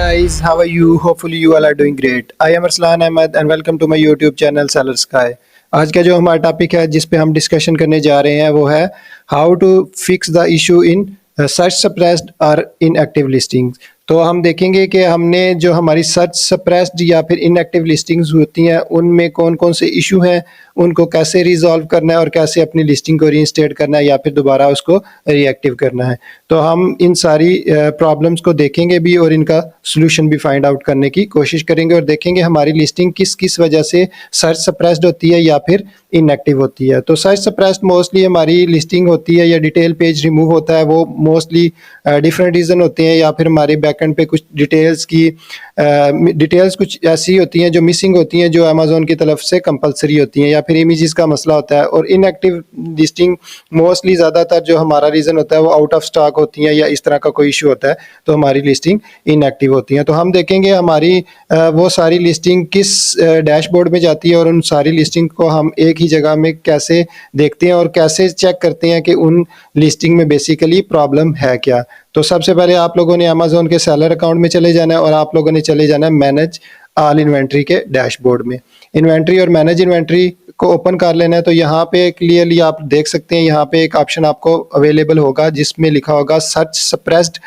guys, how are you? Hopefully you all are doing great. I am Arslan Ahmed and welcome to my YouTube channel Seller Sky. आज का जो हमारा topic है जिस पे हम डिस्कशन करने जा रहे हैं वो है how to fix the issue in search suppressed और इनएक्टिव लिस्टिंग्स। तो हम देखेंगे कि हमने जो हमारी सर्च सप्रेस्ड या फिर इनएक्टिव लिस्टिंग्स होती हैं उनमें कौन कौन से इशू हैं, उनको कैसे रिजॉल्व करना है और कैसे अपनी लिस्टिंग को रीइंस्टेट करना है या फिर दोबारा उसको रीएक्टिव करना है। तो हम इन सारी प्रॉब्लम्स को देखेंगे भी और इनका सोल्यूशन भी फाइंड आउट करने की कोशिश करेंगे और देखेंगे हमारी लिस्टिंग किस किस वजह से सर्च सप्रेस्ड होती है या फिर इनएक्टिव होती है। तो सर्च सप्रेस्ड मोस्टली हमारी लिस्टिंग होती है या डिटेल पेज रिमूव होता है, वो मोस्टली डिफरेंट रीज़न होते हैं या फिर हमारे बैकएंड पे कुछ डिटेल्स कुछ ऐसी होती हैं जो मिसिंग होती हैं जो अमेजोन की तरफ से कंपलसरी होती हैं या फिर इमेजेस का मसला होता है। और इनएक्टिव लिस्टिंग मोस्टली ज़्यादातर जो हमारा रीज़न होता है वो आउट ऑफ स्टॉक होती हैं या इस तरह का कोई इशू होता है तो हमारी लिस्टिंग इनएक्टिव होती हैं। तो हम देखेंगे हमारी वो सारी लिस्टिंग किस डैशबोर्ड में जाती है और उन सारी लिस्टिंग को हम एक ही जगह में कैसे देखते हैं और कैसे चेक करते हैं कि उन लिस्टिंग में बेसिकली प्रॉब्लम है क्या। तो सबसे पहले आप लोगों ने अमेजोन के सेलर अकाउंट में चले जाना है और आप लोगों ने चले जाना है मैनेज ऑल इन्वेंट्री के डैशबोर्ड में। इन्वेंट्री और मैनेज इन्वेंट्री को ओपन कर लेना है। तो यहाँ पे क्लियरली आप देख सकते हैं यहाँ पे एक ऑप्शन आपको अवेलेबल होगा जिसमें लिखा होगा सर्च सप्रेस्ड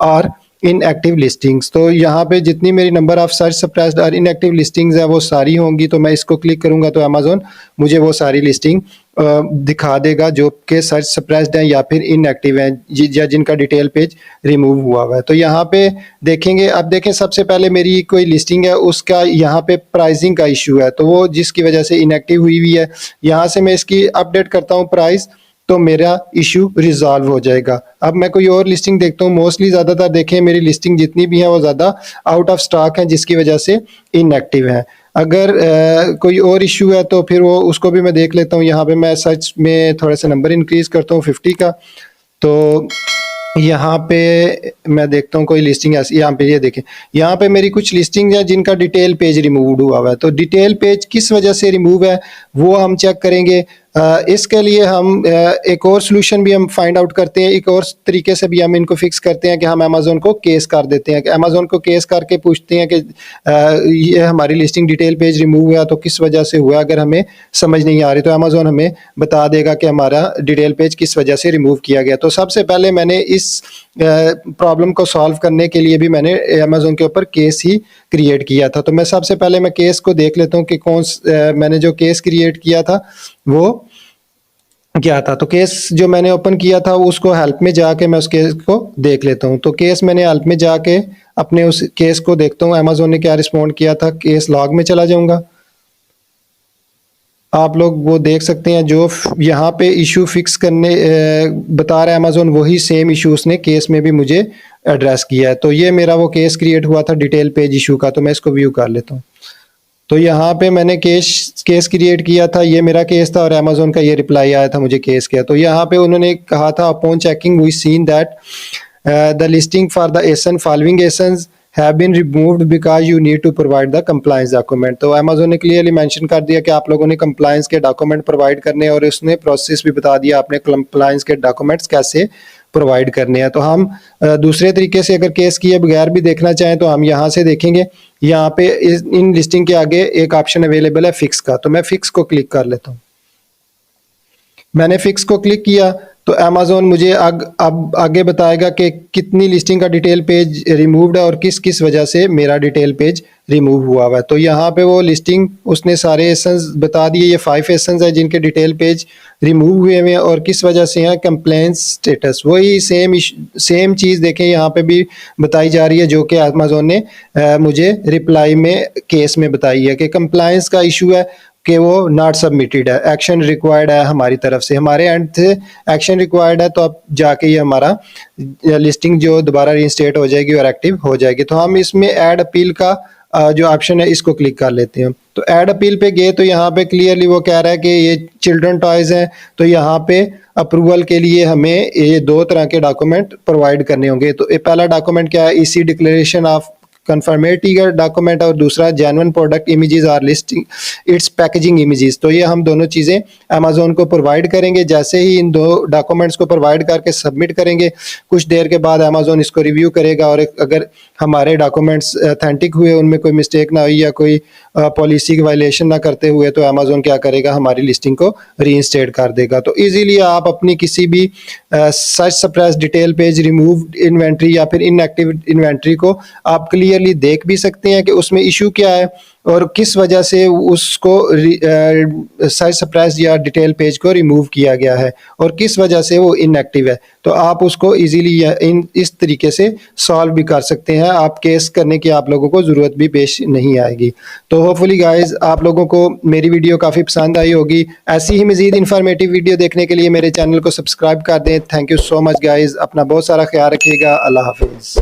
और इनएक्टिव लिस्टिंग्स। तो यहाँ पे जितनी मेरी नंबर ऑफ सर्च सप्रेस्ड और इनएक्टिव लिस्टिंग्स है वो सारी होंगी। तो मैं इसको क्लिक करूँगा तो अमेजोन मुझे वो सारी लिस्टिंग दिखा देगा जो कि सर्च सप्रेस्ड हैं या फिर इनएक्टिव हैं या जिनका डिटेल पेज रिमूव हुआ है। तो यहाँ पे देखेंगे, अब देखें सबसे पहले मेरी कोई लिस्टिंग है उसका यहाँ पे प्राइसिंग का इशू है तो वो जिसकी वजह से इनएक्टिव हुई हुई है। यहाँ से मैं इसकी अपडेट करता हूँ प्राइस तो मेरा इशू रिजॉल्व हो जाएगा। अब मैं कोई और लिस्टिंग देखता हूँ, मोस्टली ज़्यादातर देखें मेरी लिस्टिंग जितनी भी है वो ज़्यादा आउट ऑफ स्टॉक है जिसकी वजह से इनएक्टिव है। अगर कोई और इशू है तो फिर वो उसको भी मैं देख लेता हूँ। यहाँ पे मैं सर्च में थोड़ा सा नंबर इंक्रीज करता हूँ 50 का। तो यहाँ पे मैं देखता हूँ कोई लिस्टिंग ऐसी, यहाँ पे ये देखें यहाँ पे मेरी कुछ लिस्टिंग है जिनका डिटेल पेज रिमूव हुआ है। तो डिटेल पेज किस वजह से रिमूव है वो हम चेक करेंगे। इसके लिए हम एक और सोल्यूशन भी हम फाइंड आउट करते हैं, एक और तरीके से भी हम इनको फिक्स करते हैं कि हम अमेजोन को केस कर देते हैं कि अमेजोन को केस करके पूछते हैं कि ये हमारी लिस्टिंग डिटेल पेज रिमूव हुआ तो किस वजह से हुआ। अगर हमें समझ नहीं आ रही तो अमेजोन हमें बता देगा कि हमारा डिटेल पेज किस वजह से रिमूव किया गया। तो सबसे पहले मैंने इस प्रॉब्लम को सॉल्व करने के लिए भी मैंने अमेजोन के ऊपर केस ही क्रिएट किया था। तो मैं सबसे पहले मैं केस को देख लेता हूँ कि मैंने जो केस क्रिएट किया था वो क्या था। तो केस जो मैंने ओपन किया था उसको हेल्प में जाके मैं उस केस को देख लेता हूँ। तो केस मैंने हेल्प में जाके अपने उस केस को देखता हूँ अमेजोन ने क्या रिस्पॉन्ड किया था। केस लॉग में चला जाऊंगा, आप लोग वो देख सकते हैं जो यहाँ पे इशू फिक्स करने बता रहा है अमेजोन वही सेम इशू उसने केस में भी मुझे एड्रेस किया है। तो ये मेरा वो केस क्रिएट हुआ था डिटेल पेज इशू का। तो मैं इसको व्यू कर लेता हूँ। तो यहाँ पे मैंने केस क्रिएट किया था, ये मेरा केस था और अमेजोन का ये रिप्लाई आया था मुझे केस किया। तो यहाँ पे उन्होंने कहा था upon checking we seen that the listing for the ASIN following ASINs have been removed because you need to provide the compliance document। तो अमेजोन ने क्लियरली मेंशन कर दिया कि आप लोगों ने कंप्लायंस के डॉक्यूमेंट प्रोवाइड करने और उसने प्रोसेस भी बता दिया आपने कंप्लायंस के डॉक्यूमेंट्स कैसे प्रोवाइड करने हैं। तो हम दूसरे तरीके से अगर केस किए बगैर भी देखना चाहें तो हम यहाँ से देखेंगे, यहाँ पे इन लिस्टिंग के आगे एक ऑप्शन अवेलेबल है फिक्स का। तो मैं फिक्स को क्लिक कर लेता हूँ। मैंने फिक्स को क्लिक किया तो अमेजोन मुझे अब आगे बताएगा कि कितनी लिस्टिंग का डिटेल पेज रिमूव्ड है और किस किस वजह से मेरा डिटेल पेज रिमूव हुआ है। तो यहाँ पे वो लिस्टिंग उसने सारे एसेंस बता दिए, ये 5 एसेंस हैं जिनके डिटेल पेज रिमूव हुए हैं और किस वजह से हैं। कंप्लेंट स्टेटस वही सेम चीज़ देखें यहाँ पे भी बताई जा रही है जो कि अमेजोन ने मुझे रिप्लाई में केस में बताई है कि कंप्लायंस का इशू है कि वो नॉट सबमिटेड है, एक्शन रिक्वायर्ड है हमारी तरफ से, हमारे एंड से एक्शन रिक्वायर्ड है। तो अब जाके ये हमारा लिस्टिंग जो दोबारा रीइंस्टेट हो जाएगी और एक्टिव हो जाएगी। तो हम इसमें ऐड अपील का जो ऑप्शन है इसको क्लिक कर लेते हैं। तो ऐड अपील पे गए तो यहाँ पे क्लियरली वो कह रहा है कि ये चिल्ड्रन टॉयज हैं तो यहाँ पे अप्रूवल के लिए हमें ये 2 तरह के डॉक्यूमेंट प्रोवाइड करने होंगे। तो ये पहला डॉक्यूमेंट क्या है, ईसी डिक्लेरेशन ऑफ कंफर्मेटरी का डॉक्यूमेंट और दूसरा genuine product images or listing its packaging images. तो ये हम दोनों चीज़ें अमेजोन को प्रोवाइड करेंगे। जैसे ही इन दो डॉक्यूमेंट्स को प्रोवाइड करके सबमिट करेंगे, कुछ देर के बाद अमेजोन इसको रिव्यू करेगा और अगर हमारे डॉक्यूमेंट्स ऑथेंटिक हुए, उनमें कोई मिस्टेक ना हुई या कोई पॉलिसी की वायलेशन ना करते हुए, तो अमेजोन क्या करेगा, हमारी लिस्टिंग को रीइंस्टेट कर देगा। तो इजीली आप अपनी किसी भी search suppress detail page, remove inventory या फिर इनएक्टिव इन्वेंट्री को आप क्लियरली देख भी सकते हैं कि उसमें इशू क्या है और किस वजह से उसको सर्च सप्रेस या डिटेल पेज को रिमूव किया गया है और किस वजह से वो इनएक्टिव है। तो आप उसको इजीली इस तरीके से सॉल्व भी कर सकते हैं। आप केस करने की आप लोगों को ज़रूरत भी पेश नहीं आएगी। तो होपफुली गाइस आप लोगों को मेरी वीडियो काफ़ी पसंद आई होगी। ऐसी ही मज़ीद इन्फॉर्मेटिव वीडियो देखने के लिए मेरे चैनल को सब्सक्राइब कर दें। Thank you so much guys, अपना बहुत सारा ख्याल रखिएगा। अल्लाह हाफिज़।